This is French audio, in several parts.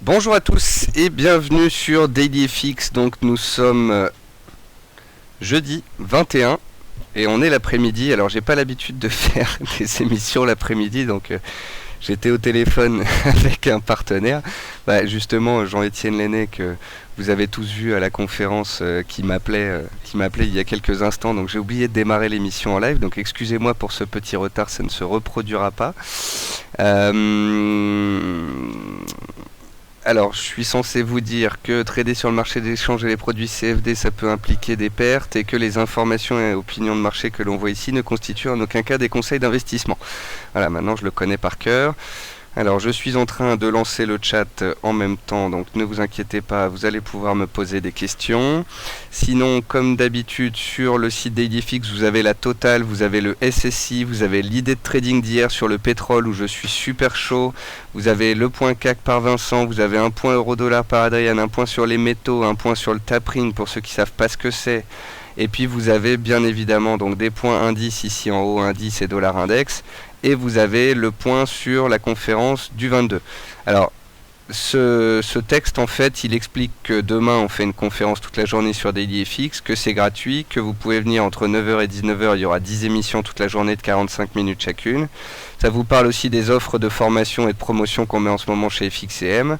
Bonjour à tous et bienvenue sur DailyFX. Donc nous sommes jeudi 21 et on est l'après-midi. Alors j'ai pas l'habitude de faire des émissions l'après-midi, donc j'étais au téléphone avec un partenaire, justement Jean-Étienne Lenné, que vous avez tous vu à la conférence, qui m'appelait il y a quelques instants. Donc j'ai oublié de démarrer l'émission en live, donc excusez-moi pour ce petit retard, ça ne se reproduira pas. Alors, je suis censé vous dire que trader sur le marché d'échange et les produits CFD, ça peut impliquer des pertes, et que les informations et opinions de marché que l'on voit ici ne constituent en aucun cas des conseils d'investissement. Voilà, maintenant je le connais par cœur. Alors, je suis en train de lancer le chat en même temps, donc ne vous inquiétez pas, vous allez pouvoir me poser des questions. Sinon, comme d'habitude, sur le site DailyFix, vous avez la totale, vous avez le SSI, vous avez l'idée de trading d'hier sur le pétrole où je suis super chaud, vous avez le point CAC par Vincent, vous avez un point euro-dollar par Adrien, un point sur les métaux, un point sur le tapering pour ceux qui savent pas ce que c'est. Et puis vous avez bien évidemment donc des points indices ici en haut, indice et dollar index. Et vous avez le point sur la conférence du 22. Alors, ce texte, en fait, il explique que demain, on fait une conférence toute la journée sur DailyFX, que c'est gratuit, que vous pouvez venir entre 9h et 19h, il y aura 10 émissions toute la journée de 45 minutes chacune. Ça vous parle aussi des offres de formation et de promotion qu'on met en ce moment chez FXCM,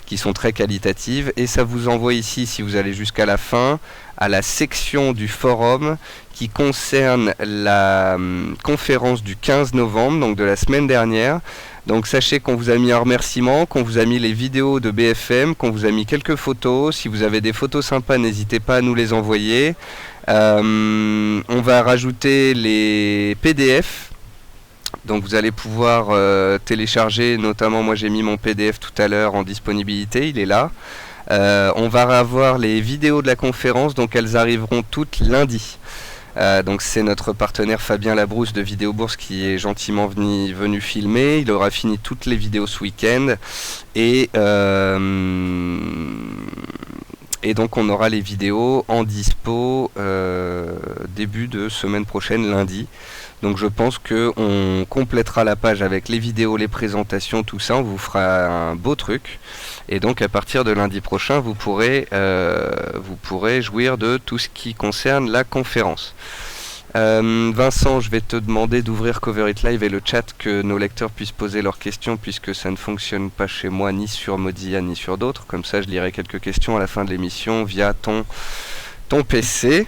qui sont très qualitatives. Et ça vous envoie ici, si vous allez jusqu'à la fin, à la section du forum qui concerne la conférence du 15 novembre, donc de la semaine dernière. Donc sachez qu'on vous a mis un remerciement, qu'on vous a mis les vidéos de BFM, qu'on vous a mis quelques photos. Si vous avez des photos sympas, n'hésitez pas à nous les envoyer. On va rajouter les PDF. Donc vous allez pouvoir télécharger, notamment moi j'ai mis mon PDF tout à l'heure en disponibilité, il est là. On va avoir les vidéos de la conférence, donc elles arriveront toutes lundi. Donc c'est notre partenaire Fabien Labrousse de Vidéo Bourse qui est gentiment venu filmer. Il aura fini toutes les vidéos ce week-end et donc on aura les vidéos en dispo début de semaine prochaine, lundi. Donc je pense qu'on complétera la page avec les vidéos, les présentations, tout ça. On vous fera un beau truc. Et donc à partir de lundi prochain, vous pourrez jouir de tout ce qui concerne la conférence. Vincent, je vais te demander d'ouvrir Cover It Live et le chat, que nos lecteurs puissent poser leurs questions, puisque ça ne fonctionne pas chez moi, ni sur Modia, ni sur d'autres. Comme ça, je lirai quelques questions à la fin de l'émission via ton PC.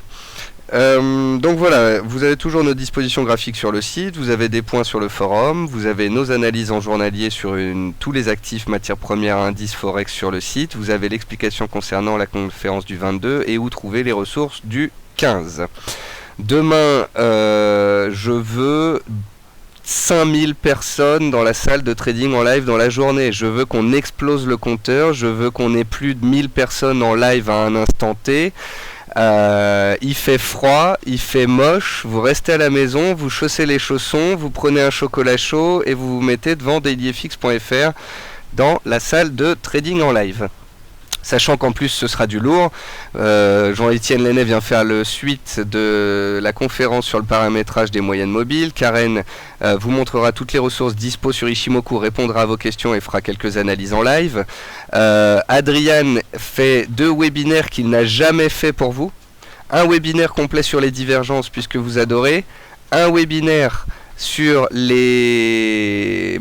Donc voilà, vous avez toujours nos dispositions graphiques sur le site, vous avez des points sur le forum, vous avez nos analyses en journalier sur tous les actifs, matières premières, indices, forex sur le site, vous avez l'explication concernant la conférence du 22 et où trouver les ressources du 15. Demain, je veux 5000 personnes dans la salle de trading en live dans la journée. Je veux qu'on explose le compteur, je veux qu'on ait plus de 1000 personnes en live à un instant T. Il fait froid, il fait moche, vous restez à la maison, vous chaussez les chaussons, vous prenez un chocolat chaud et vous vous mettez devant dailyfx.fr dans la salle de trading en live. Sachant qu'en plus ce sera du lourd, Jean-Étienne Lenné vient faire le suite de la conférence sur le paramétrage des moyennes mobiles. Karen vous montrera toutes les ressources dispo sur Ishimoku, répondra à vos questions et fera quelques analyses en live. Adrian fait 2 webinaires qu'il n'a jamais fait pour vous. Un webinaire complet sur les divergences puisque vous adorez. Un webinaire sur les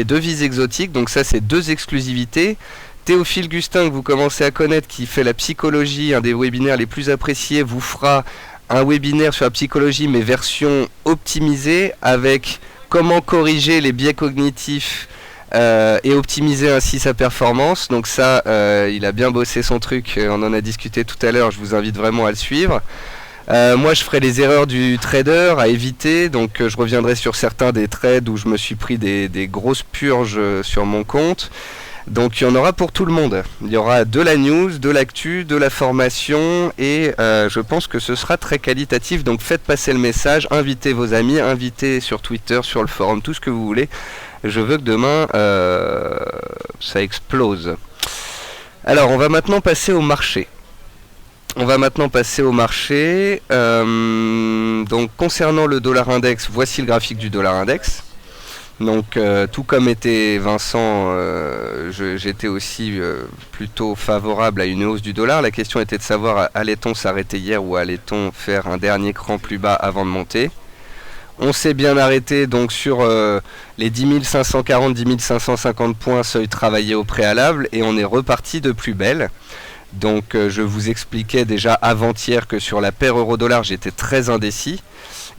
devises exotiques, donc ça c'est 2 exclusivités. Théophile Gustin, que vous commencez à connaître, qui fait la psychologie, un des webinaires les plus appréciés, vous fera un webinaire sur la psychologie, mais version optimisée, avec comment corriger les biais cognitifs et optimiser ainsi sa performance. Donc ça, il a bien bossé son truc, on en a discuté tout à l'heure, je vous invite vraiment à le suivre. Moi je ferai les erreurs du trader à éviter, donc je reviendrai sur certains des trades où je me suis pris des grosses purges sur mon compte. Donc il y en aura pour tout le monde. Il y aura de la news, de l'actu, de la formation et je pense que ce sera très qualitatif. Donc faites passer le message, invitez vos amis, invitez sur Twitter, sur le forum, tout ce que vous voulez. Je veux que demain ça explose. Alors on va maintenant passer au marché. Donc concernant le dollar index, voici le graphique du dollar index. Donc, tout comme était Vincent, j'étais aussi plutôt favorable à une hausse du dollar. La question était de savoir allait-on s'arrêter hier ou allait-on faire un dernier cran plus bas avant de monter. On s'est bien arrêté donc sur les 10 540, 10 550 points, seuil travaillé au préalable, et on est reparti de plus belle. Donc je vous expliquais déjà avant-hier que sur la paire euro-dollar j'étais très indécis.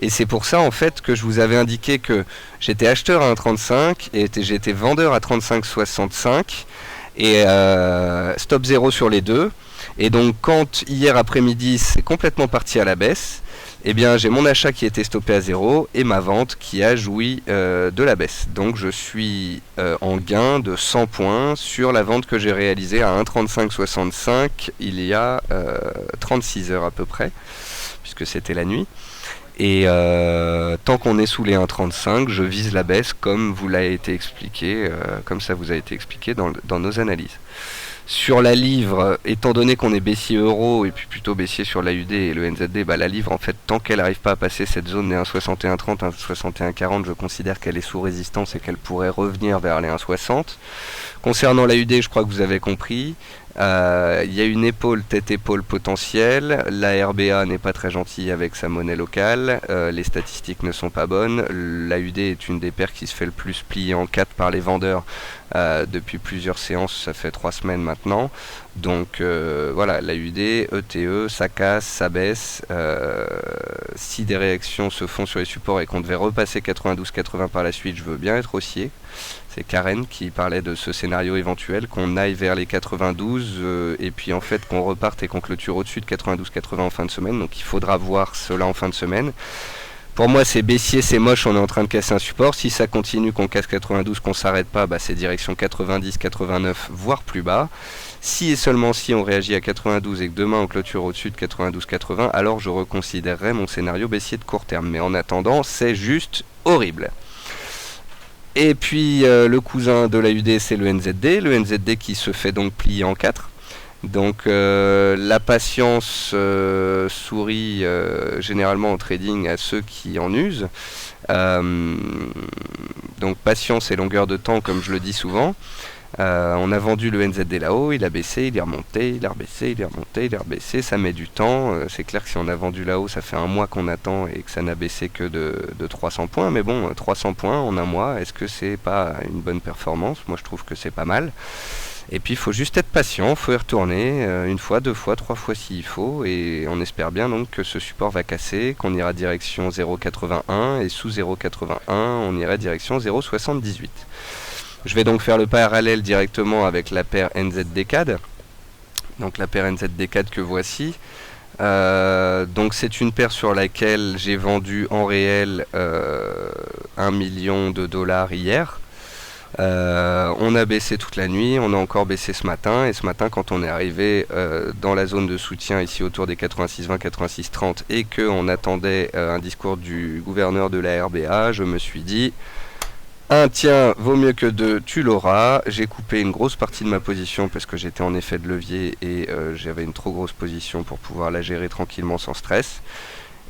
Et c'est pour ça en fait que je vous avais indiqué que j'étais acheteur à 1,35 et j'étais vendeur à 35,65 et stop 0 sur les deux. Et donc quand hier après-midi c'est complètement parti à la baisse, eh bien j'ai mon achat qui était stoppé à 0 et ma vente qui a joui de la baisse. Donc je suis en gain de 100 points sur la vente que j'ai réalisée à 1,3565 il y a 36 heures à peu près, puisque c'était la nuit. Et tant qu'on est sous les 1,35, je vise la baisse comme vous l'a été expliqué, comme ça vous a été expliqué dans nos analyses. Sur la livre, étant donné qu'on est baissier euro et puis plutôt baissier sur l'AUD et le NZD, bah la livre en fait tant qu'elle n'arrive pas à passer cette zone des 1,6130, 1,6140, je considère qu'elle est sous résistance et qu'elle pourrait revenir vers les 1,60. Concernant l'AUD, je crois que vous avez compris. Il y a une épaule, tête-épaule potentielle. La RBA n'est pas très gentille avec sa monnaie locale. Les statistiques ne sont pas bonnes. L'AUD est une des paires qui se fait le plus plier en 4 par les vendeurs depuis plusieurs séances. Ça fait 3 semaines maintenant. Donc voilà, l'AUD, ETE, ça casse, ça baisse. Si des réactions se font sur les supports et qu'on devait repasser 92-80 par la suite, je veux bien être haussier. C'est Karen qui parlait de ce scénario éventuel, qu'on aille vers les 92 et puis en fait qu'on reparte et qu'on clôture au-dessus de 92-80 en fin de semaine. Donc il faudra voir cela en fin de semaine. Pour moi c'est baissier, c'est moche, on est en train de casser un support. Si ça continue, qu'on casse 92, qu'on s'arrête pas, bah c'est direction 90-89 voire plus bas. Si et seulement si on réagit à 92 et que demain on clôture au-dessus de 92-80, alors je reconsidérerai mon scénario baissier de court terme. Mais en attendant, c'est juste horrible. Et puis le cousin de l'AUD c'est le NZD qui se fait donc plier en 4. Donc la patience sourit généralement en trading à ceux qui en usent. Donc patience et longueur de temps comme je le dis souvent. On a vendu le NZD là-haut, il a baissé, il est remonté, il a rebaissé, il est remonté, il est rebaissé, ça met du temps. C'est clair que si on a vendu là-haut, ça fait un mois qu'on attend et que ça n'a baissé que de 300 points. Mais bon, 300 points en un mois, est-ce que c'est pas une bonne performance? Moi je trouve que c'est pas mal. Et puis il faut juste être patient, il faut y retourner une fois, deux fois, trois fois s'il faut. Et on espère bien donc que ce support va casser, qu'on ira direction 0,81 et sous 0,81 on irait direction 0,78. Je vais donc faire le parallèle directement avec la paire NZD-CAD. Donc la paire NZD-CAD que voici. Donc c'est une paire sur laquelle j'ai vendu en réel 1 million de dollars hier. On a baissé toute la nuit, on a encore baissé ce matin. Et ce matin quand on est arrivé dans la zone de soutien ici autour des 86,20, 86,30 et qu'on attendait un discours du gouverneur de la RBA, je me suis dit... Un tiens, vaut mieux que deux, tu l'auras. J'ai coupé une grosse partie de ma position parce que j'étais en effet de levier et j'avais une trop grosse position pour pouvoir la gérer tranquillement sans stress.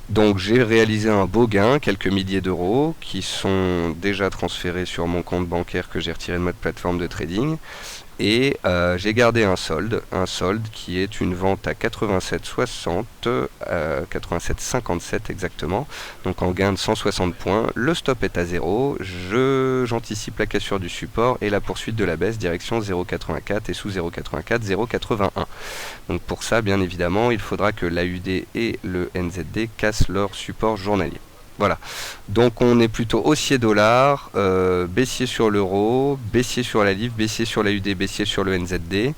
Donc j'ai réalisé un beau gain, quelques milliers d'euros qui sont déjà transférés sur mon compte bancaire que j'ai retiré de ma plateforme de trading. Et j'ai gardé un solde qui est une vente à 87,60, 87,57 exactement, donc en gain de 160 points. Le stop est à 0, j'anticipe la cassure du support et la poursuite de la baisse direction 0,84 et sous 0,84, 0,81. Donc pour ça, bien évidemment, il faudra que l'AUD et le NZD cassent leur support journalier. Voilà, donc on est plutôt haussier dollar, baissier sur l'euro, baissier sur la livre, baissier sur l'AUD, baissier sur le NZD.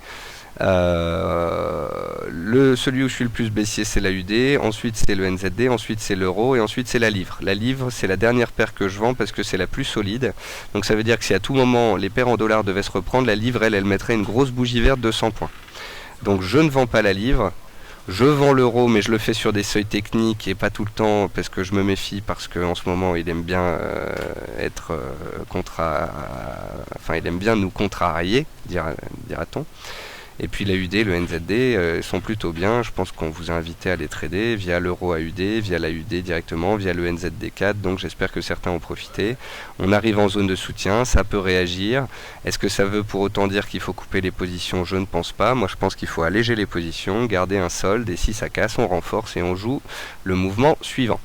Celui où je suis le plus baissier c'est l'AUD, ensuite c'est le NZD, ensuite c'est l'euro et ensuite c'est la livre. La livre c'est la dernière paire que je vends parce que c'est la plus solide. Donc ça veut dire que si à tout moment les paires en dollars devaient se reprendre, la livre elle mettrait une grosse bougie verte de 100 points. Donc je ne vends pas la livre. Je vends l'euro, mais je le fais sur des seuils techniques et pas tout le temps parce que je me méfie parce qu'en ce moment il aime bien il aime bien nous contrarier, dira-t-on. Et puis l'AUD, le NZD sont plutôt bien. Je pense qu'on vous a invité à les trader via l'euro AUD, via l'AUD directement, via le NZD4. Donc j'espère que certains ont profité. On arrive en zone de soutien, ça peut réagir. Est-ce que ça veut pour autant dire qu'il faut couper les positions? Je ne pense pas. Moi je pense qu'il faut alléger les positions, garder un solde, et si ça casse, on renforce et on joue le mouvement suivant.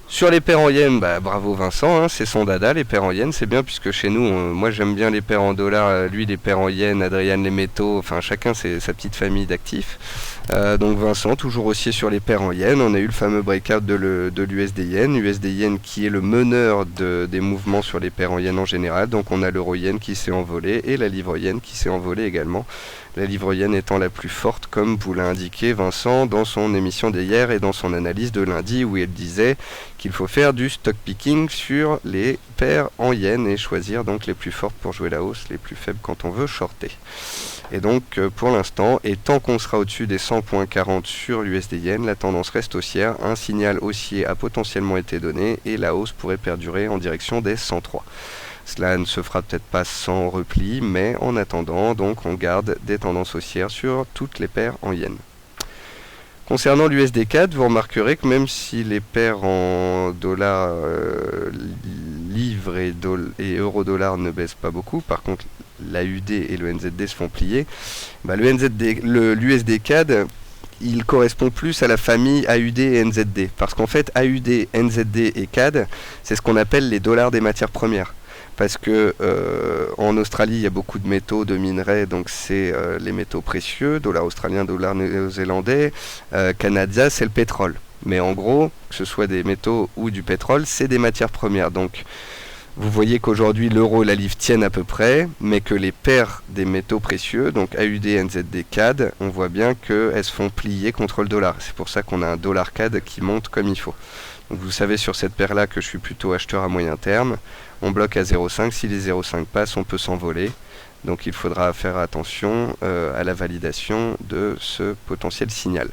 Sur les paires en yens, bravo Vincent, hein, c'est son dada, les paires en yens, c'est bien puisque chez nous, moi j'aime bien les paires en dollars, lui les paires en yens, Adrien les métaux, enfin chacun c'est sa petite famille d'actifs. Donc Vincent, toujours haussier sur les paires en yens, on a eu le fameux breakout de l'USD yen, USD yen qui est le meneur des mouvements sur les paires en yens en général, donc on a l'euro yen qui s'est envolé et la livre yen qui s'est envolée également. La livre yen étant la plus forte, comme vous l'a indiqué Vincent dans son émission d'hier et dans son analyse de lundi, où il disait qu'il faut faire du stock picking sur les paires en yens et choisir donc les plus fortes pour jouer la hausse, les plus faibles quand on veut shorter. Et donc pour l'instant, et tant qu'on sera au-dessus des 100.40 sur l'USD yen, la tendance reste haussière, un signal haussier a potentiellement été donné et la hausse pourrait perdurer en direction des 103. Cela ne se fera peut-être pas sans repli, mais en attendant, donc on garde des tendances haussières sur toutes les paires en yens. Concernant l'USD4, vous remarquerez que même si les paires en dollars, livres et euro-dollar ne baissent pas beaucoup, par contre l'AUD et le NZD se font plier, l'USD CAD il correspond plus à la famille AUD et NZD, parce qu'en fait AUD, NZD et CAD, c'est ce qu'on appelle les dollars des matières premières. Parce que en Australie il y a beaucoup de métaux, de minerais, donc c'est les métaux précieux, dollar australien, dollar néo-zélandais, Canada c'est le pétrole. Mais en gros, que ce soit des métaux ou du pétrole, c'est des matières premières. Donc vous voyez qu'aujourd'hui l'euro et la livre tiennent à peu près, mais que les paires des métaux précieux, donc AUD, NZD, CAD, on voit bien qu'elles se font plier contre le dollar. C'est pour ça qu'on a un dollar CAD qui monte comme il faut. Donc vous savez sur cette paire là que je suis plutôt acheteur à moyen terme. On bloque à 0,5, si les 0,5 passent on peut s'envoler. Donc il faudra faire attention à la validation de ce potentiel signal.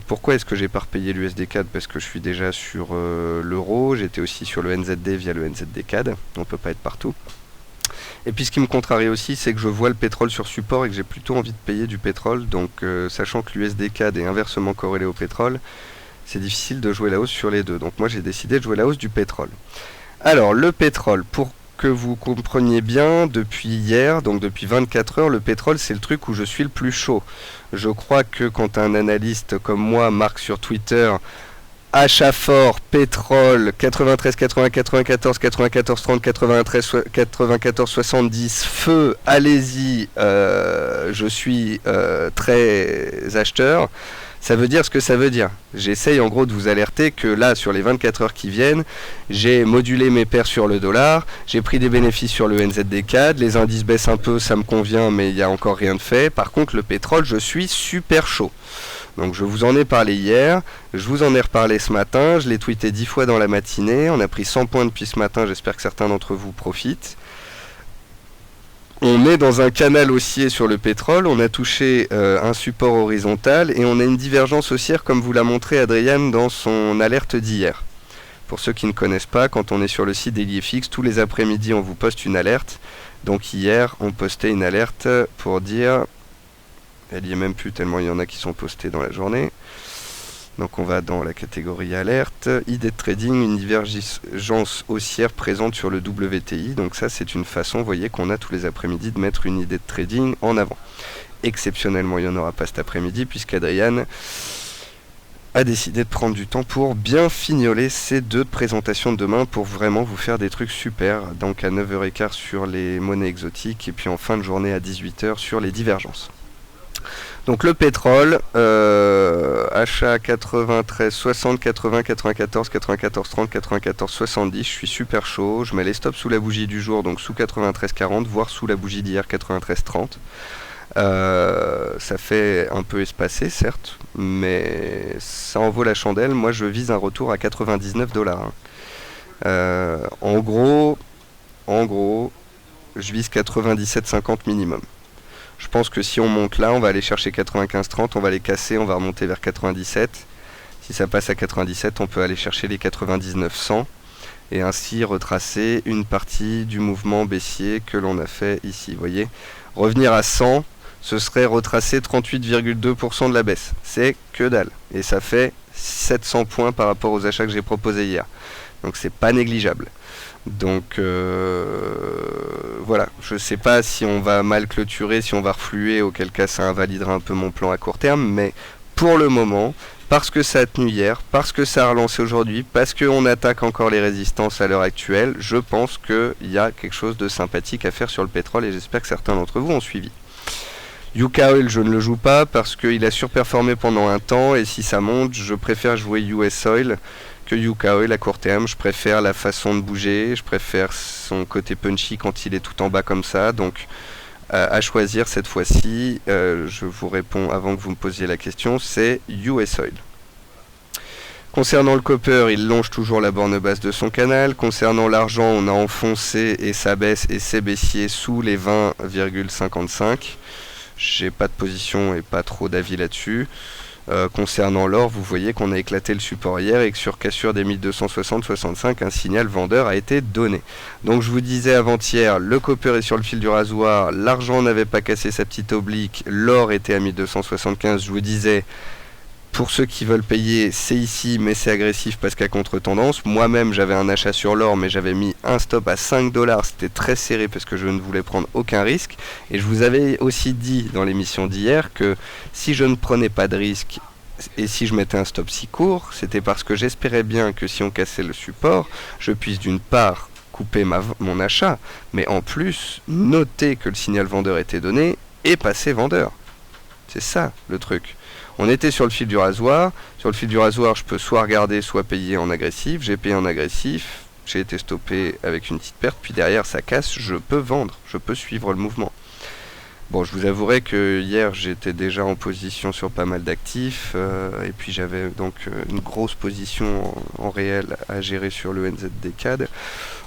Pourquoi est-ce que j'ai pas repayé l'USD-CAD? Parce que je suis déjà sur l'euro, j'étais aussi sur le NZD via le NZD-CAD, on peut pas être partout. Et puis ce qui me contrarie aussi, c'est que je vois le pétrole sur support et que j'ai plutôt envie de payer du pétrole. Donc sachant que l'USD-CAD est inversement corrélé au pétrole, c'est difficile de jouer la hausse sur les deux. Donc moi j'ai décidé de jouer la hausse du pétrole. Alors le pétrole, pour que vous compreniez bien, depuis hier, donc depuis 24 heures, le pétrole c'est le truc où je suis le plus chaud. Je crois que quand un analyste comme moi marque sur Twitter achat fort, pétrole, 93, 80, 94, 94, 30, 93, 94, 70, feu, allez-y, je suis très acheteur. Ça veut dire ce que ça veut dire. J'essaye en gros de vous alerter que là, sur les 24 heures qui viennent, j'ai modulé mes paires sur le dollar, j'ai pris des bénéfices sur le NZD-CAD, les indices baissent un peu, ça me convient, mais il n'y a encore rien de fait. Par contre, le pétrole, je suis super chaud. Donc je vous en ai parlé hier, je vous en ai reparlé ce matin, je l'ai tweeté 10 fois dans la matinée, on a pris 100 points depuis ce matin, j'espère que certains d'entre vous profitent. On est dans un canal haussier sur le pétrole, on a touché un support horizontal et on a une divergence haussière comme vous l'a montré Adrien dans son alerte d'hier. Pour ceux qui ne connaissent pas, quand on est sur le site DailyFX, tous les après-midi on vous poste une alerte. Donc hier on postait une alerte pour dire, elle y est même plus tellement il y en a qui sont postés dans la journée. Donc on va dans la catégorie alerte, idée de trading, une divergence haussière présente sur le WTI. Donc ça c'est une façon, vous voyez qu'on a tous les après-midi de mettre une idée de trading en avant. Exceptionnellement il n'y en aura pas cet après-midi puisqu'Adrien a décidé de prendre du temps pour bien fignoler ces deux présentations de demain pour vraiment vous faire des trucs super. Donc à 9h15 sur les monnaies exotiques et puis en fin de journée à 18h sur les divergences. Donc le pétrole, achat 93, 60, 80, 94, 94, 30, 94, 70, je suis super chaud, je mets les stops sous la bougie du jour, donc sous 93, 40, voire sous la bougie d'hier 93, 30. Ça fait un peu espacé certes, mais ça en vaut la chandelle, moi je vise un retour à 99 dollars. En gros, je vise 97,50 minimum. Je pense que si on monte là, on va aller chercher 95,30, on va les casser, on va remonter vers 97. Si ça passe à 97, on peut aller chercher les 99,100. et ainsi retracer une partie du mouvement baissier que l'on a fait ici. Vous voyez, revenir à 100, ce serait retracer 38,2% de la baisse. C'est que dalle. Et ça fait 700 points par rapport aux achats que j'ai proposés hier. Donc c'est pas négligeable. Donc voilà, je sais pas si on va mal clôturer, si on va refluer, auquel cas ça invalidera un peu mon plan à court terme, mais pour le moment, parce que ça a tenu hier, parce que ça a relancé aujourd'hui, parce qu'on attaque encore les résistances à l'heure actuelle, je pense qu'il y a quelque chose de sympathique à faire sur le pétrole et j'espère que certains d'entre vous ont suivi. Yuka Oil, je ne le joue pas parce qu'il a surperformé pendant un temps et si ça monte, je préfère jouer US Oil que Yuka Oil à court terme. Je préfère la façon de bouger, je préfère son côté punchy quand il est tout en bas comme ça. Donc à choisir cette fois-ci, je vous réponds avant que vous me posiez la question, c'est US Oil. Concernant le copper, il longe toujours la borne basse de son canal. Concernant l'argent, on a enfoncé et ça baisse et c'est baissier sous les 20,55. J'ai pas de position et pas trop d'avis là-dessus. Concernant l'or, vous voyez qu'on a éclaté le support hier et que sur cassure des 1260-65, un signal vendeur a été donné. Donc je vous disais avant-hier, le copper est sur le fil du rasoir, l'argent n'avait pas cassé sa petite oblique, l'or était à 1275, je vous disais, pour ceux qui veulent payer, c'est ici, mais c'est agressif parce qu'à contre-tendance. Moi-même, j'avais un achat sur l'or, mais j'avais mis un stop à 5$. C'était très serré parce que je ne voulais prendre aucun risque. Et je vous avais aussi dit dans l'émission d'hier que si je ne prenais pas de risque et si je mettais un stop si court, c'était parce que j'espérais bien que si on cassait le support, je puisse d'une part couper mon achat, mais en plus noter que le signal vendeur était donné et passer vendeur. C'est ça le truc. On était sur le fil du rasoir. Sur le fil du rasoir, je peux soit regarder, soit payer en agressif. J'ai payé en agressif. J'ai été stoppé avec une petite perte. Puis derrière, ça casse. Je peux vendre. Je peux suivre le mouvement. Bon, je vous avouerai que hier, j'étais déjà en position sur pas mal d'actifs. Et puis j'avais donc une grosse position en réel à gérer sur le NZD-CAD.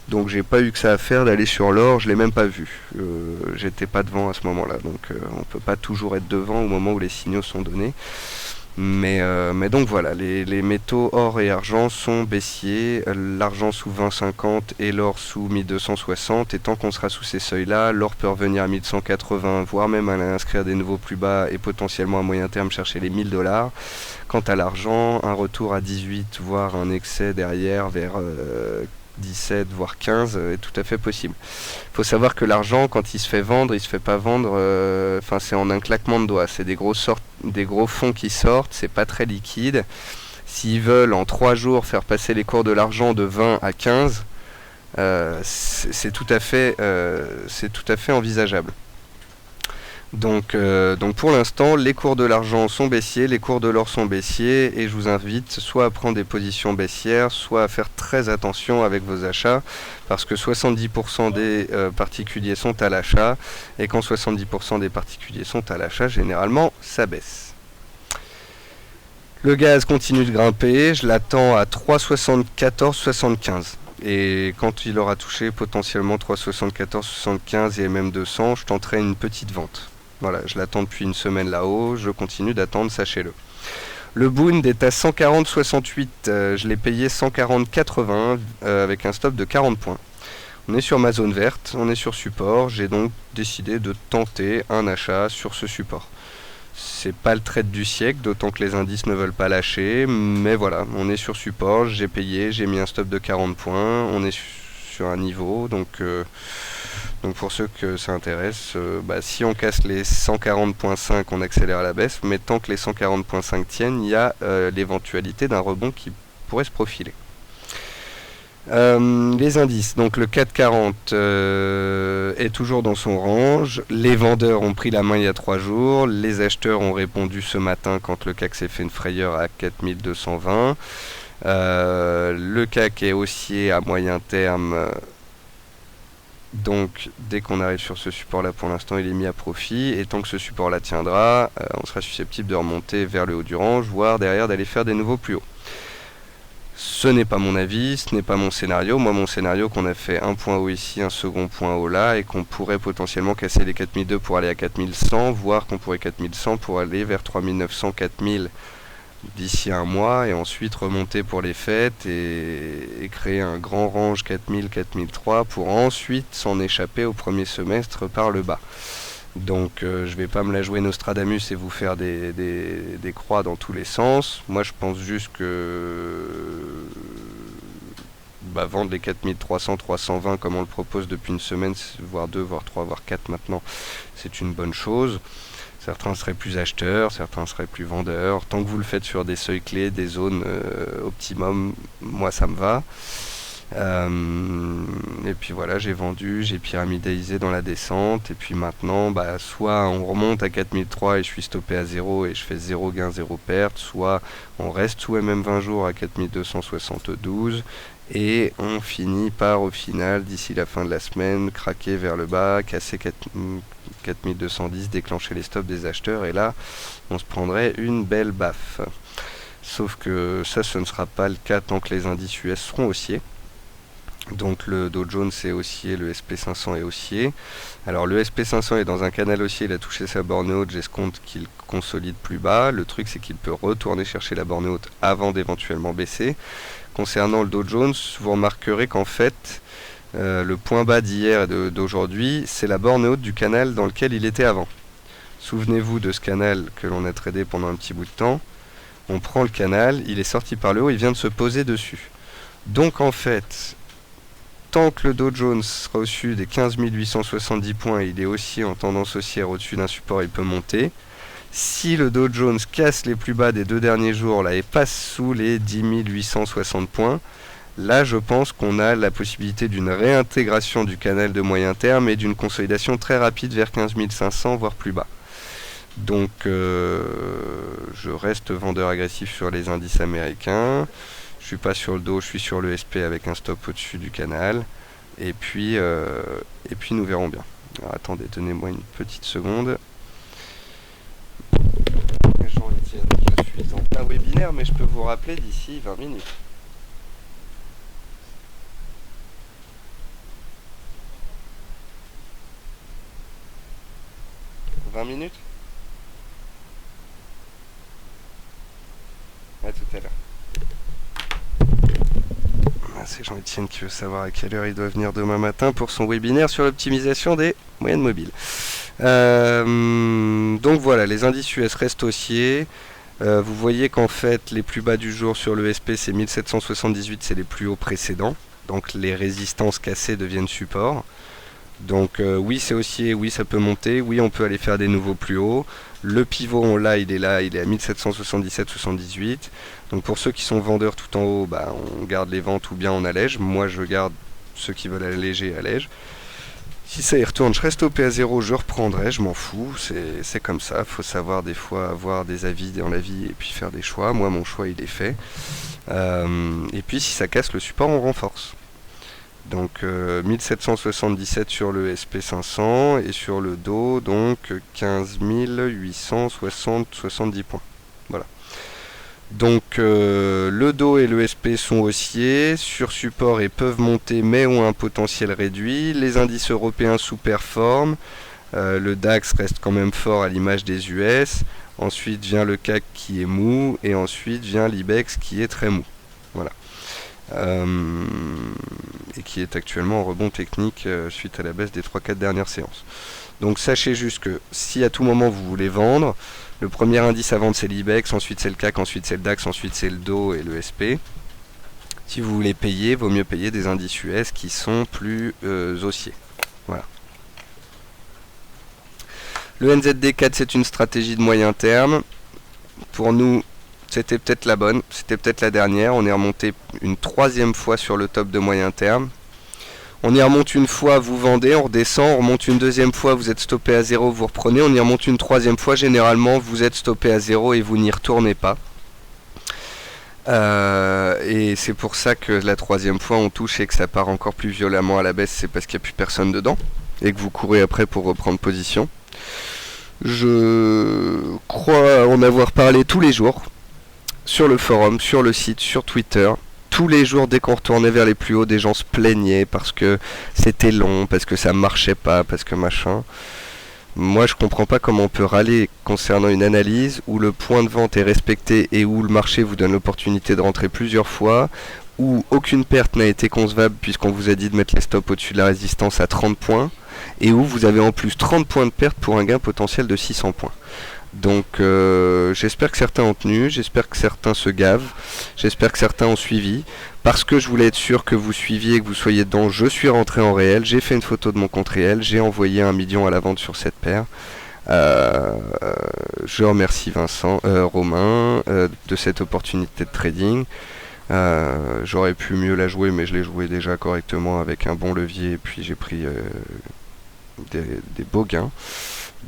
Donc j'ai pas eu que ça à faire d'aller sur l'or, je l'ai même pas vu. J'étais pas devant à ce moment-là, donc on peut pas toujours être devant au moment où les signaux sont donnés. Mais donc voilà, les métaux or et argent sont baissiers, l'argent sous 20,50 et l'or sous 1260. Et tant qu'on sera sous ces seuils-là, l'or peut revenir à 1180, voire même à inscrire des nouveaux plus bas et potentiellement à moyen terme chercher les 1000$. Quant à l'argent, un retour à 18, voire un excès derrière vers 17 voire 15 est tout à fait possible. Il faut savoir que l'argent, quand il se fait vendre, il se fait pas vendre, c'est en un claquement de doigts. C'est des gros fonds qui sortent, c'est pas très liquide. S'ils veulent en 3 jours faire passer les cours de l'argent de 20 à 15, c'est tout à fait envisageable. Donc pour l'instant, les cours de l'argent sont baissiers, les cours de l'or sont baissiers, et je vous invite soit à prendre des positions baissières, soit à faire très attention avec vos achats, parce que 70% des particuliers sont à l'achat, et quand 70% des particuliers sont à l'achat, généralement, ça baisse. Le gaz continue de grimper, je l'attends à 3,74-75. Et quand il aura touché potentiellement 3,74-75 et même 200, je tenterai une petite vente. Voilà, je l'attends depuis une semaine là-haut, je continue d'attendre, sachez-le. Le Bund est à 140,68, je l'ai payé 140,80 avec un stop de 40 points. On est sur ma zone verte, on est sur support, j'ai donc décidé de tenter un achat sur ce support. C'est pas le trade du siècle, d'autant que les indices ne veulent pas lâcher, mais voilà, on est sur support, j'ai payé, j'ai mis un stop de 40 points, on est sur un niveau, donc pour ceux que ça intéresse, si on casse les 140.5, on accélère à la baisse, mais tant que les 140.5 tiennent, il y a l'éventualité d'un rebond qui pourrait se profiler. Les indices, donc le 440 est toujours dans son range, les vendeurs ont pris la main il y a 3 jours, les acheteurs ont répondu ce matin quand le CAC s'est fait une frayeur à 4220, le CAC est haussier à moyen terme, donc dès qu'on arrive sur ce support là, pour l'instant il est mis à profit, et tant que ce support là tiendra, on sera susceptible de remonter vers le haut du range, voire derrière d'aller faire des nouveaux plus hauts. Ce n'est pas mon avis, ce n'est pas mon scénario. Moi, mon scénario, qu'on a fait un point haut ici, un second point haut là, et qu'on pourrait potentiellement casser les 4002 pour aller à 4100, voire qu'on pourrait 4100 pour aller vers 3900, 4000 d'ici un mois et ensuite remonter pour les fêtes et créer un grand range 4000-4003 pour ensuite s'en échapper au premier semestre par le bas. Donc je vais pas me la jouer Nostradamus et vous faire des croix dans tous les sens. Moi je pense juste que vendre les 4300, 320 comme on le propose depuis une semaine, voire 2, voire 3, voire 4 maintenant, c'est une bonne chose. Certains seraient plus acheteurs, certains seraient plus vendeurs. Tant que vous le faites sur des seuils clés, des zones optimum, moi ça me va. Et puis voilà, j'ai vendu, j'ai pyramidalisé dans la descente. Et puis maintenant, soit on remonte à 4003 et je suis stoppé à 0 et je fais 0 gain, 0 perte. Soit on reste sous MM 20 jours à 4272. Et on finit par, au final, d'ici la fin de la semaine, craquer vers le bas, casser 4210, déclencher les stops des acheteurs. Et là, on se prendrait une belle baffe. Sauf que ça, ce ne sera pas le cas tant que les indices US seront haussiers. Donc le Dow Jones est haussier, le SP500 est haussier. Alors le SP500 est dans un canal haussier, il a touché sa borne haute, j'escompte qu'il consolide plus bas. Le truc c'est qu'il peut retourner chercher la borne haute avant d'éventuellement baisser. Concernant le Dow Jones, vous remarquerez qu'en fait, le point bas d'hier et d'aujourd'hui, c'est la borne haute du canal dans lequel il était avant. Souvenez-vous de ce canal que l'on a tradé pendant un petit bout de temps. On prend le canal, il est sorti par le haut, il vient de se poser dessus. Donc en fait, tant que le Dow Jones sera au-dessus des 15 870 points, il est aussi en tendance haussière au-dessus d'un support, il peut monter. Si le Dow Jones casse les plus bas des 2 derniers jours là, et passe sous les 10 860 points, là je pense qu'on a la possibilité d'une réintégration du canal de moyen terme et d'une consolidation très rapide vers 15 500 voire plus bas. Donc je reste vendeur agressif sur les indices américains. Je suis pas sur le Dow, je suis sur le SP avec un stop au-dessus du canal. Et puis nous verrons bien. Alors, attendez, donnez-moi une petite seconde. Jean-Étienne, je suis en plein webinaire, mais je peux vous rappeler d'ici 20 minutes. 20 minutes? À tout à l'heure. C'est Jean-Étienne qui veut savoir à quelle heure il doit venir demain matin pour son webinaire sur l'optimisation des moyennes mobiles. Donc voilà, les indices US restent haussiers. Vous voyez qu'en fait, les plus bas du jour sur le SP, c'est 1778, c'est les plus hauts précédents. Donc les résistances cassées deviennent support. Donc oui, c'est haussier, oui, ça peut monter, oui, on peut aller faire des nouveaux plus hauts. Le pivot, on l'a, il est là, il est à 1777,78. Donc pour ceux qui sont vendeurs tout en haut, on garde les ventes ou bien on allège. Moi, je garde ceux qui veulent alléger, allège. Si ça y retourne, je reste au P à 0, je reprendrai, je m'en fous, c'est comme ça. Faut savoir des fois avoir des avis dans la vie et puis faire des choix. Moi, mon choix, il est fait. Et puis si ça casse le support, on renforce. Donc 1777 sur le SP500 et sur le Dow, donc 15 870 points. Voilà. Donc le Dow et le SP sont haussiers, sur support et peuvent monter mais ont un potentiel réduit. Les indices européens sous-performent. Le DAX reste quand même fort à l'image des US. Ensuite vient le CAC qui est mou et ensuite vient l'IBEX qui est très mou. Voilà. Et qui est actuellement en rebond technique suite à la baisse des 3-4 dernières séances. Donc sachez juste que si à tout moment vous voulez vendre, le premier indice à vendre c'est l'IBEX, ensuite c'est le CAC, ensuite c'est le DAX, ensuite c'est le Dow et le SP. Si vous voulez payer, vaut mieux payer des indices US qui sont plus haussiers. Voilà. Le NZD4 c'est une stratégie de moyen terme. Pour nous, c'était peut-être la bonne, c'était peut-être la dernière. On est remonté une troisième fois sur le top de moyen terme. On y remonte une fois, vous vendez, on redescend, on remonte une deuxième fois, vous êtes stoppé à 0, vous reprenez. On y remonte une troisième fois, généralement vous êtes stoppé à 0 et vous n'y retournez pas. Et c'est pour ça que la troisième fois on touche et que ça part encore plus violemment à la baisse, c'est parce qu'il n'y a plus personne dedans et que vous courez après pour reprendre position. Je crois en avoir parlé tous les jours. Sur le forum, sur le site, sur Twitter, tous les jours dès qu'on retournait vers les plus hauts, des gens se plaignaient parce que c'était long, parce que ça marchait pas, parce que machin. Moi, je comprends pas comment on peut râler concernant une analyse où le point de vente est respecté et où le marché vous donne l'opportunité de rentrer plusieurs fois, où aucune perte n'a été concevable puisqu'on vous a dit de mettre les stops au-dessus de la résistance à 30 points, et où vous avez en plus 30 points de perte pour un gain potentiel de 600 points. Donc j'espère que certains ont tenu, j'espère que certains se gavent, j'espère que certains ont suivi. Parce que je voulais être sûr que vous suiviez, que vous soyez dedans, je suis rentré en réel, j'ai fait une photo de mon compte réel, j'ai envoyé 1 million à la vente sur cette paire. Euh, je remercie Romain de cette opportunité de trading. J'aurais pu mieux la jouer, mais je l'ai joué déjà correctement avec un bon levier et puis j'ai pris des beaux gains.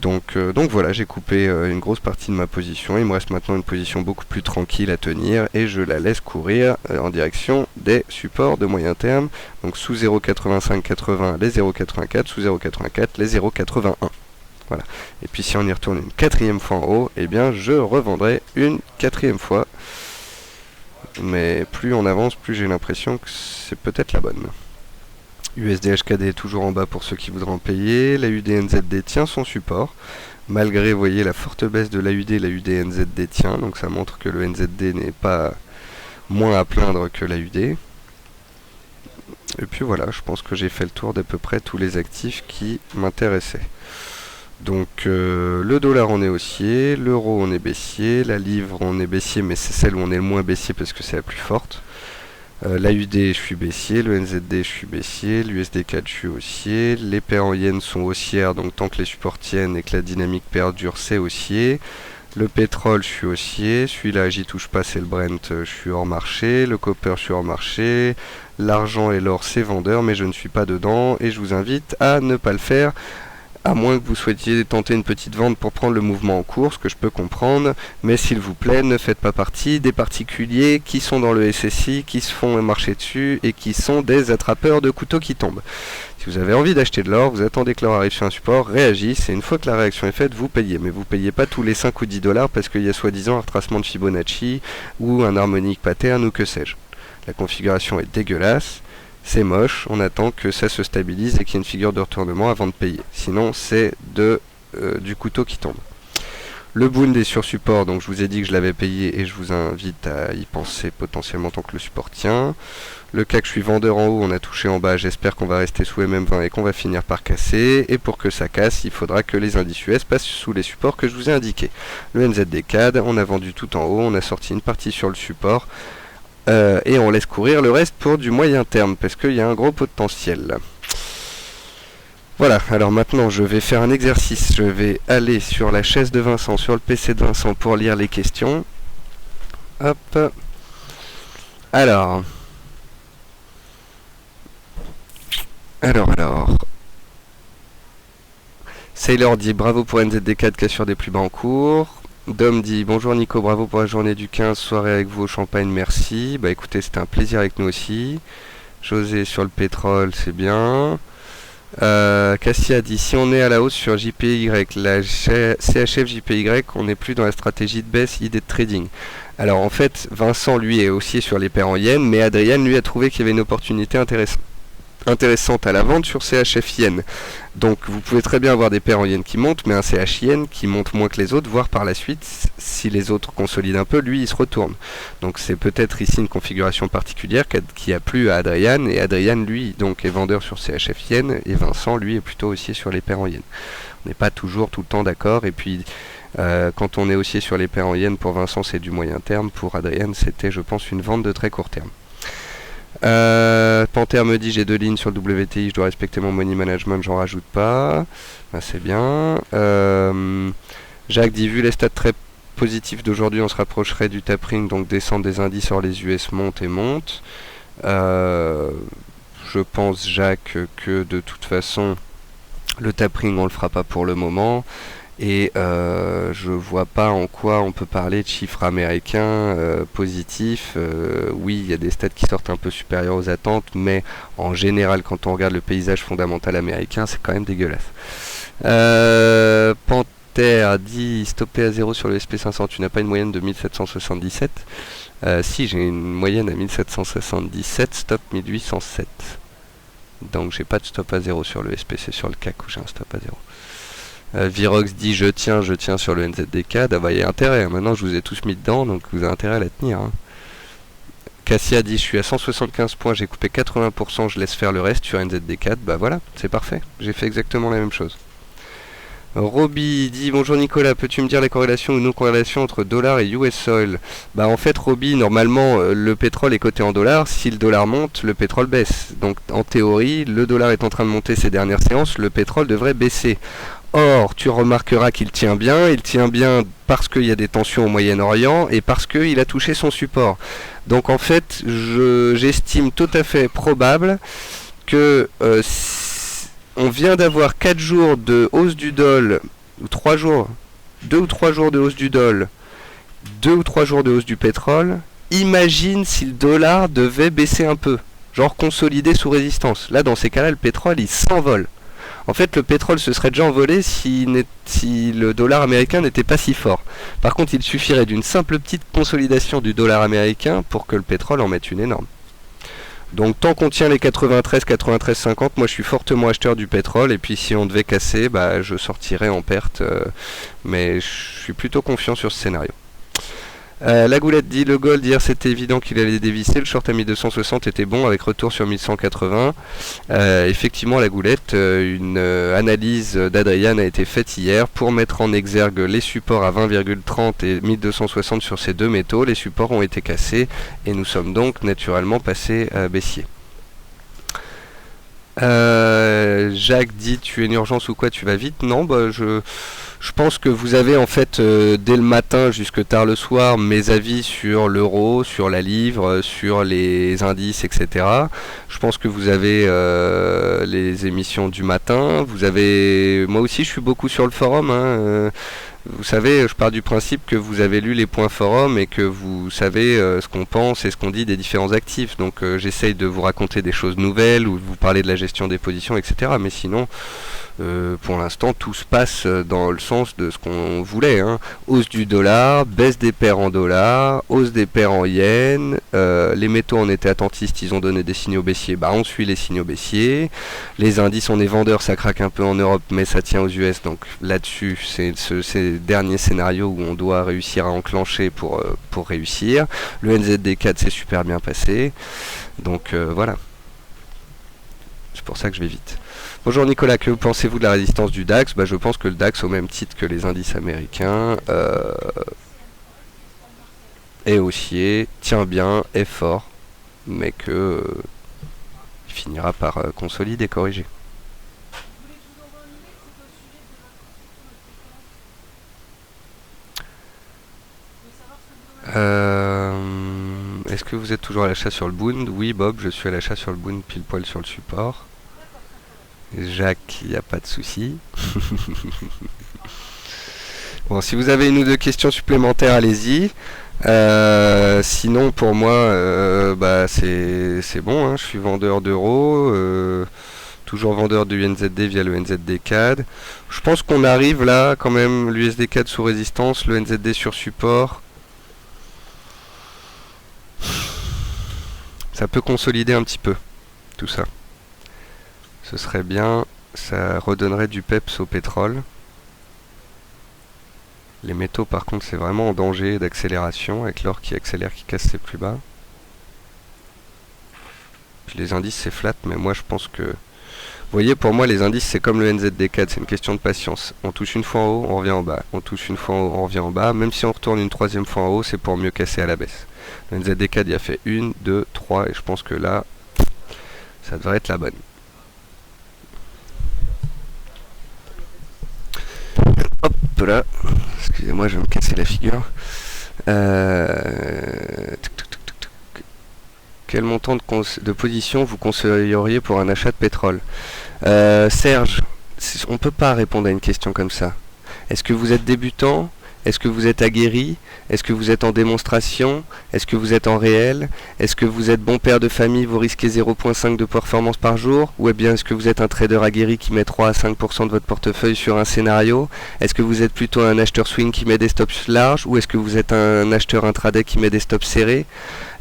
Donc voilà, j'ai coupé une grosse partie de ma position. Il me reste maintenant une position beaucoup plus tranquille à tenir et je la laisse courir en direction des supports de moyen terme. Donc sous 0,8580 les 0,84, sous 0,84 les 0,81. Voilà. Et puis si on y retourne une quatrième fois en haut, eh bien je revendrai une quatrième fois. Mais plus on avance, plus j'ai l'impression que c'est peut-être la bonne. USD-HKD est toujours en bas pour ceux qui voudraient en payer. La UDNZD tient son support. Malgré, vous voyez, la forte baisse de l'AUD, la UDNZD tient. Donc ça montre que le NZD n'est pas moins à plaindre que l'AUD. Et puis voilà, je pense que j'ai fait le tour d'à peu près tous les actifs qui m'intéressaient. Donc le dollar on est haussier, l'euro on est baissier, la livre on est baissier, mais c'est celle où on est le moins baissier parce que c'est la plus forte. L'AUD je suis baissier, le NZD je suis baissier, l'USD4 je suis haussier, les paires en yens sont haussières, donc tant que les supports tiennent et que la dynamique perdure c'est haussier. Le pétrole je suis haussier, celui-là j'y touche pas, c'est le Brent, je suis hors marché, le copper je suis hors marché, l'argent et l'or c'est vendeur mais je ne suis pas dedans et je vous invite à ne pas le faire. À moins que vous souhaitiez tenter une petite vente pour prendre le mouvement en cours, ce que je peux comprendre, mais s'il vous plaît, ne faites pas partie des particuliers qui sont dans le SSI, qui se font marcher dessus et qui sont des attrapeurs de couteaux qui tombent. Si vous avez envie d'acheter de l'or, vous attendez que l'or arrive sur un support, réagissez, et une fois que la réaction est faite, vous payez. Mais vous payez pas tous les 5 ou 10 dollars parce qu'il y a soi-disant un retracement de Fibonacci ou un harmonique pattern ou que sais-je. La configuration est dégueulasse. C'est moche, on attend que ça se stabilise et qu'il y ait une figure de retournement avant de payer. Sinon, c'est du couteau qui tombe. Le Bund est sur support, donc je vous ai dit que je l'avais payé et je vous invite à y penser potentiellement tant que le support tient. Le CAC, je suis vendeur en haut, on a touché en bas, j'espère qu'on va rester sous MM20 et qu'on va finir par casser. Et pour que ça casse, il faudra que les indices US passent sous les supports que je vous ai indiqués. Le NZD CAD, on a vendu tout en haut, on a sorti une partie sur le support. Et on laisse courir le reste pour du moyen terme parce qu'il y a un gros potentiel. Voilà, alors maintenant je vais faire un exercice. Je vais aller sur la chaise de Vincent, sur le PC de Vincent pour lire les questions. Hop. Alors. Sailor dit bravo pour NZD4 qui assure des plus bas en cours. Dom dit bonjour Nico, bravo pour la journée du 15, soirée avec vous au champagne, merci. Bah écoutez, c'était un plaisir avec nous aussi. José sur le pétrole, c'est bien. Cassia dit si on est à la hausse sur JPY, la CHF JPY, on n'est plus dans la stratégie de baisse, idée de trading. Alors en fait, Vincent lui est haussier sur les paires en yens, mais Adrien lui a trouvé qu'il y avait une opportunité intéressante à la vente sur CHF yen. Donc vous pouvez très bien avoir des paires en yens qui montent, mais un CH yen qui monte moins que les autres, voire par la suite, si les autres consolident un peu, lui il se retourne. Donc c'est peut-être ici une configuration particulière qui a plu à Adrien, et Adrien lui donc est vendeur sur CHF yen, et Vincent lui est plutôt haussier sur les paires en yens. On n'est pas toujours tout le temps d'accord, et puis quand on est haussier sur les paires en yens, pour Vincent c'est du moyen terme, pour Adrien c'était je pense une vente de très court terme. Panther me dit j'ai 2 lignes sur le WTI, je dois respecter mon money management, j'en rajoute pas. Ben, c'est bien. Jacques dit vu les stats très positifs d'aujourd'hui, on se rapprocherait du tapering, donc descendre des indices, or les US montent et montent. Je pense Jacques que de toute façon le tapering on le fera pas pour le moment. Et je vois pas en quoi on peut parler de chiffres américains positifs. Oui, il y a des stats qui sortent un peu supérieurs aux attentes, mais en général, quand on regarde le paysage fondamental américain, c'est quand même dégueulasse. Panther dit stopper à 0 sur le SP500, tu n'as pas une moyenne de 1777 Si, j'ai une moyenne à 1777, stop 1807. Donc j'ai pas de stop à 0 sur le SP, c'est sur le CAC où j'ai un stop à 0. Virox dit je tiens sur le NZD4. Ah bah il y a intérêt, maintenant je vous ai tous mis dedans, donc vous avez intérêt à la tenir. Hein. Cassia dit je suis à 175 points, j'ai coupé 80%, je laisse faire le reste sur NZD4. Bah voilà, c'est parfait, j'ai fait exactement la même chose. Roby dit bonjour Nicolas, peux-tu me dire les corrélations ou non-corrélations entre dollar et US Oil? Bah en fait Roby, normalement le pétrole est coté en dollars, si le dollar monte, le pétrole baisse. Donc en théorie, le dollar est en train de monter ces dernières séances, le pétrole devrait baisser. Or, tu remarqueras qu'il tient bien, il tient bien parce qu'il y a des tensions au Moyen-Orient et parce qu'il a touché son support. Donc en fait, j'estime tout à fait probable que on vient d'avoir 4 jours de hausse du doll, ou 3 jours, 2 ou 3 jours de hausse du doll, 2 ou 3 jours de hausse du pétrole. Imagine si le dollar devait baisser un peu, genre consolider sous résistance. Là, dans ces cas-là, le pétrole, il s'envole. En fait, le pétrole se serait déjà envolé si le dollar américain n'était pas si fort. Par contre, il suffirait d'une simple petite consolidation du dollar américain pour que le pétrole en mette une énorme. Donc tant qu'on tient les 93, 50, moi je suis fortement acheteur du pétrole, et puis si on devait casser, bah je sortirais en perte, mais je suis plutôt confiant sur ce scénario. La Goulette dit le gold hier c'était évident qu'il allait dévisser, le short à 1260 était bon avec retour sur 1180. Effectivement la Goulette, une analyse d'Adrian a été faite hier pour mettre en exergue les supports à 20,30 et 1260 sur ces deux métaux. Les supports ont été cassés et nous sommes donc naturellement passés baissier. Jacques dit tu es une urgence ou quoi, tu vas vite? Non, bah je pense que vous avez en fait dès le matin jusque tard le soir mes avis sur l'euro, sur la livre, sur les indices, etc. Je pense que vous avez les émissions du matin. Vous avez, moi aussi je suis beaucoup sur le forum. Hein, vous savez, je pars du principe que vous avez lu les points forum et que vous savez ce qu'on pense et ce qu'on dit des différents actifs. Donc j'essaye de vous raconter des choses nouvelles ou de vous parler de la gestion des positions, etc. Mais sinon, pour l'instant, tout se passe dans le sens de ce qu'on voulait. Hein. Hausse du dollar, baisse des paires en dollars, hausse des paires en yens. Les métaux en étaient attentistes, ils ont donné des signaux baissiers. Bah, on suit les signaux baissiers. Les indices, on est vendeurs, ça craque un peu en Europe, mais ça tient aux US. Donc là-dessus, c'est ces derniers scénarios où on doit réussir à enclencher pour réussir. Le NZD4 s'est super bien passé. Donc voilà. C'est pour ça que je vais vite. Bonjour Nicolas, que pensez-vous de la résistance du DAX? Bah, je pense que le DAX, au même titre que les indices américains, est haussier, tient bien, est fort, mais que il finira par consolider, corriger. Est-ce que vous êtes toujours à l'achat sur le Bund? Oui Bob, je suis à l'achat sur le Bund, pile poil sur le support. Jacques, il n'y a pas de souci. Bon, si vous avez une ou deux questions supplémentaires, allez-y. Sinon, pour moi, bah, c'est bon. Hein, je suis vendeur d'euros. Toujours vendeur du NZD via le NZD4. Je pense qu'on arrive là, quand même, l'USD4 sous résistance, le NZD sur support. Ça peut consolider un petit peu, tout ça. Ce serait bien, ça redonnerait du peps au pétrole. Les métaux par contre c'est vraiment en danger d'accélération, avec l'or qui accélère, qui casse ses plus bas. Puis les indices c'est flat, mais moi je pense que... Vous voyez, pour moi les indices c'est comme le NZD4, c'est une question de patience. On touche une fois en haut, on revient en bas. On touche une fois en haut, on revient en bas. Même si on retourne une troisième fois en haut, c'est pour mieux casser à la baisse. Le NZD4 il a fait 1, 2, 3 et je pense que là, ça devrait être la bonne. Hop là, excusez-moi, je vais me casser la figure. Quel montant de position vous conseilleriez pour un achat de pétrole? Serge, on ne peut pas répondre à une question comme ça. Est-ce que vous êtes débutant? Est-ce que vous êtes aguerri? Est-ce que vous êtes en démonstration? Est-ce que vous êtes en réel? Est-ce que vous êtes bon père de famille, vous risquez 0,5 de performance par jour? Ou bien est-ce que vous êtes un trader aguerri qui met 3 à 5% de votre portefeuille sur un scénario? Est-ce que vous êtes plutôt un acheteur swing qui met des stops larges? Ou est-ce que vous êtes un acheteur intraday qui met des stops serrés?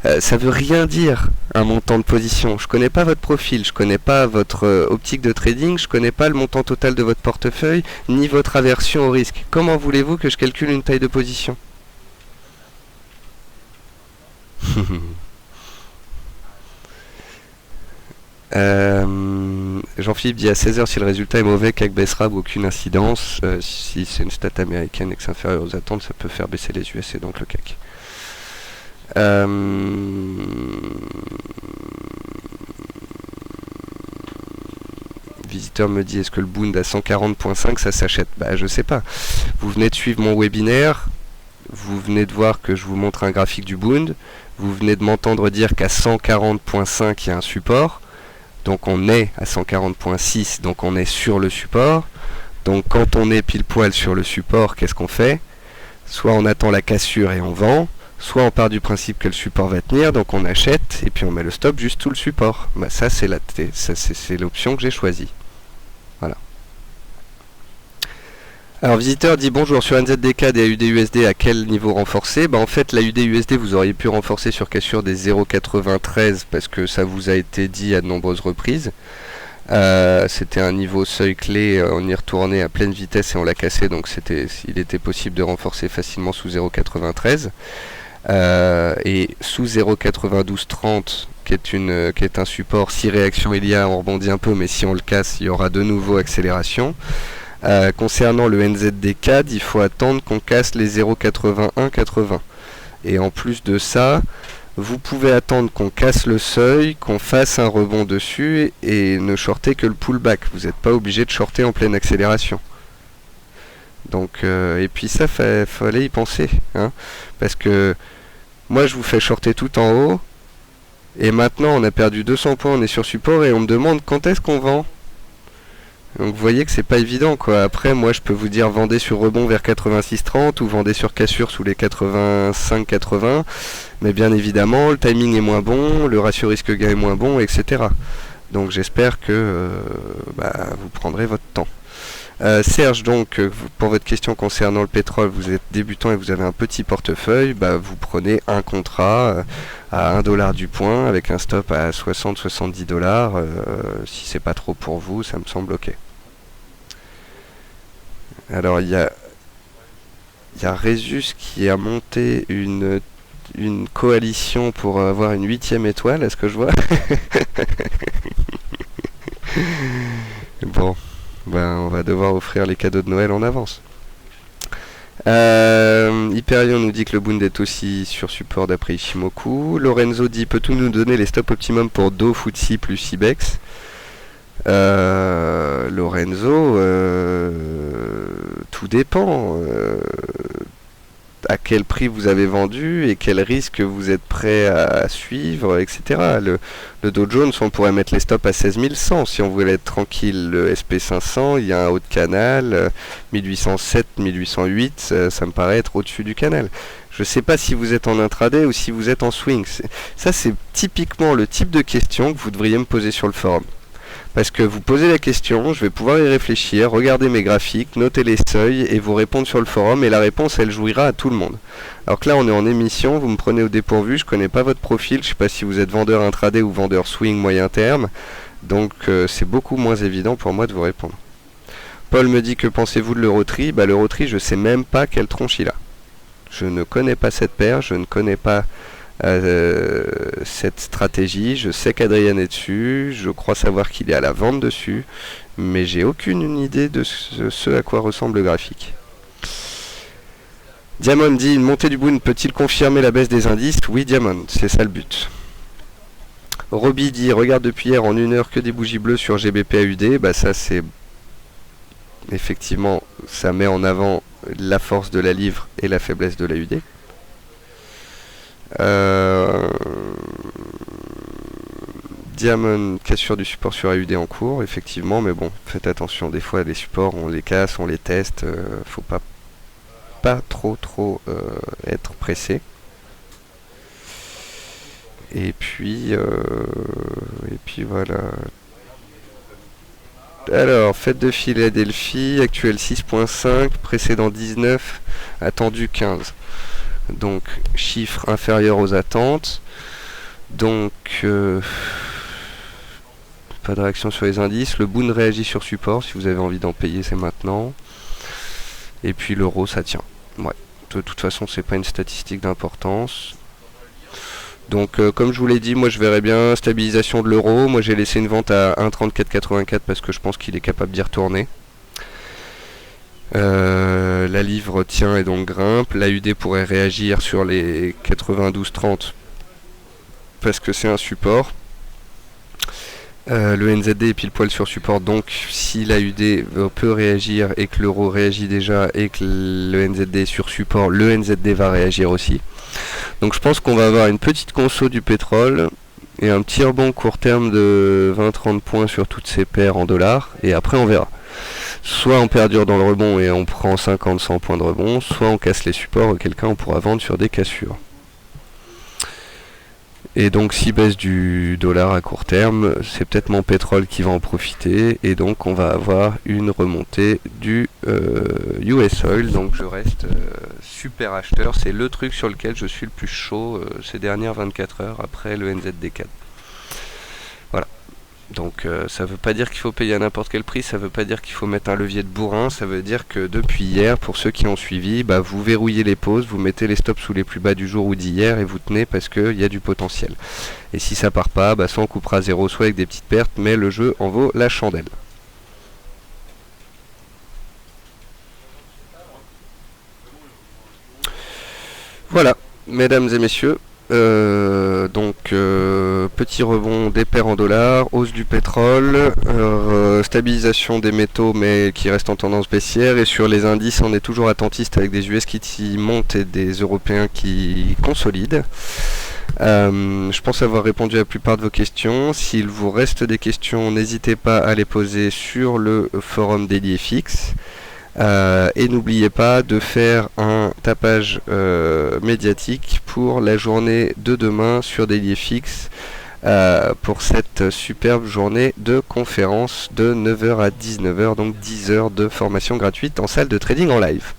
Ça veut rien dire un montant de position. Je connais pas votre profil, je connais pas votre optique de trading, je connais pas le montant total de votre portefeuille, ni votre aversion au risque. Comment voulez-vous que je calcule une taille de position? Jean-Philippe dit à 16 heures si le résultat est mauvais, CAC baissera ou aucune incidence. Si c'est une stat américaine et que c'est inférieur aux attentes, ça peut faire baisser les US et donc le CAC. Visiteur me dit est-ce que le Bund à 140.5 ça s'achète? Bah je sais pas. Vous venez de suivre mon webinaire, vous venez de voir que je vous montre un graphique du Bund, vous venez de m'entendre dire qu'à 140.5 il y a un support. Donc on est à 140.6, donc on est sur le support. Donc quand on est pile poil sur le support, qu'est-ce qu'on fait? Soit on attend la cassure et on vend, soit on part du principe que le support va tenir, donc on achète et puis on met le stop juste sous le support. Bah ça c'est l'option que j'ai choisie. Voilà. Alors visiteur dit bonjour, sur NZDK et AUD-USD à quel niveau renforcer? Bah en fait la UD-USD vous auriez pu renforcer sur cassure des 0,93 parce que ça vous a été dit à de nombreuses reprises. C'était un niveau seuil clé, on y retournait à pleine vitesse et on l'a cassé, donc il était possible de renforcer facilement sous 0,93 et sous 0,9230 qui est un support. Si réaction il y a, on rebondit un peu, mais si on le casse, il y aura de nouveau accélération. Concernant le NZD-CAD, il faut attendre qu'on casse les 0,8180. Et en plus de ça, vous pouvez attendre qu'on casse le seuil, qu'on fasse un rebond dessus et ne shorter que le pullback. Vous n'êtes pas obligé de shorter en pleine accélération. Donc, et puis ça, fallait y penser. Hein, parce que moi, je vous fais shorter tout en haut. Et maintenant, on a perdu 200 points, on est sur support et on me demande quand est-ce qu'on vend. Donc vous voyez que c'est pas évident quoi. Après moi je peux vous dire vendez sur rebond vers 86,30 ou vendez sur cassure sous les 85,80, mais bien évidemment le timing est moins bon, le ratio risque gain est moins bon, etc. Donc j'espère que vous prendrez votre temps. Serge, donc pour votre question concernant le pétrole, vous êtes débutant et vous avez un petit portefeuille, vous prenez un contrat à 1$ du point avec un stop à 60-70 $. Si c'est pas trop pour vous, ça me semble ok. Alors il y a Résus qui a monté une coalition pour avoir une 8e étoile, est-ce que je vois? Bon. On va devoir offrir les cadeaux de Noël en avance. Hyperion nous dit que le Bund est aussi sur support d'après Ishimoku. Lorenzo dit peut-on nous donner les stops optimum pour Do, FTSE plus IBEX? Lorenzo, tout dépend. À quel prix vous avez vendu et quel risque vous êtes prêt à suivre, etc. Le Dow Jones, on pourrait mettre les stops à 16 100 si on voulait être tranquille. Le SP500, il y a un haut de canal, 1807, 1808, ça me paraît être au-dessus du canal. Je ne sais pas si vous êtes en intraday ou si vous êtes en swing. Ça, c'est typiquement le type de question que vous devriez me poser sur le forum. Parce que vous posez la question, je vais pouvoir y réfléchir, regarder mes graphiques, noter les seuils et vous répondre sur le forum et la réponse elle jouira à tout le monde. Alors que là on est en émission, vous me prenez au dépourvu, je connais pas votre profil, je sais pas si vous êtes vendeur intraday ou vendeur swing moyen terme, donc c'est beaucoup moins évident pour moi de vous répondre. Paul me dit que pensez-vous de l'Eurotree? L'Eurotree je sais même pas quelle tronche il a. Je ne connais pas cette paire, je ne connais pas cette stratégie, je sais qu'Adrien est dessus, je crois savoir qu'il est à la vente dessus, mais j'ai aucune idée de ce à quoi ressemble le graphique. Diamond dit une montée du Bund peut-il confirmer la baisse des indices? Oui Diamond, c'est ça le but. Roby dit regarde depuis hier en 1 heure que des bougies bleues sur GBP AUD, ça c'est effectivement ça met en avant la force de la livre et la faiblesse de l'AUD. Diamond, cassure du support sur AUD en cours, effectivement, mais bon, faites attention, des fois les supports, on les casse, on les teste, faut pas trop être pressé. Et puis voilà. Alors, fête de Philadelphie, actuel 6.5, précédent 19, attendu 15. donc chiffre inférieur aux attentes. Donc pas de réaction sur les indices. Le Boon réagit sur support, si vous avez envie d'en payer c'est maintenant. Et puis l'euro ça tient. Ouais. De toute façon c'est pas une statistique d'importance. Donc comme je vous l'ai dit, moi je verrais bien stabilisation de l'euro. Moi j'ai laissé une vente à 1,3484 parce que je pense qu'il est capable d'y retourner. La livre tient et donc grimpe. L'AUD pourrait réagir sur les 92,30 parce que c'est un support. Le NZD est pile poil sur support, donc si l'AUD peut réagir et que l'euro réagit déjà et que le NZD est sur support, le NZD va réagir aussi. Donc je pense qu'on va avoir une petite conso du pétrole et un petit rebond court terme de 20-30 points sur toutes ces paires en dollars, et après on verra. Soit on perdure dans le rebond et on prend 50-100 points de rebond, soit on casse les supports, auquel cas on pourra vendre sur des cassures. Et donc si baisse du dollar à court terme, c'est peut-être mon pétrole qui va en profiter, et donc on va avoir une remontée du US Oil. Donc je reste super acheteur, c'est le truc sur lequel je suis le plus chaud ces dernières 24 heures après le NZD4. Voilà. Donc ça veut pas dire qu'il faut payer à n'importe quel prix, ça veut pas dire qu'il faut mettre un levier de bourrin, ça veut dire que depuis hier, pour ceux qui ont suivi, bah, vous verrouillez les pauses, vous mettez les stops sous les plus bas du jour ou d'hier et vous tenez parce qu'il y a du potentiel. Et si ça part pas, bah, soit on coupera à zéro, soit avec des petites pertes, mais le jeu en vaut la chandelle. Voilà, mesdames et messieurs. Petit rebond des paires en dollars, hausse du pétrole, stabilisation des métaux mais qui reste en tendance baissière, et sur les indices on est toujours attentiste avec des US qui montent et des Européens qui consolident. Je pense avoir répondu à la plupart de vos questions. S'il vous reste des questions, n'hésitez pas à les poser sur le forum dédié fixe. Et n'oubliez pas de faire un tapage médiatique pour la journée de demain sur Daily FX, pour cette superbe journée de conférence de 9h à 19h, donc 10 heures de formation gratuite en salle de trading en live.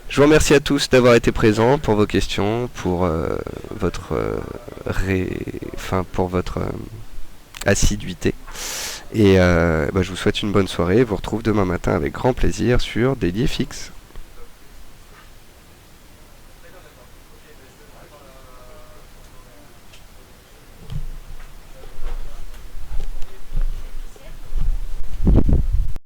Je vous remercie à tous d'avoir été présents, pour vos questions, pour votre assiduité. Et je vous souhaite une bonne soirée. Je vous retrouve demain matin avec grand plaisir sur Daily FX.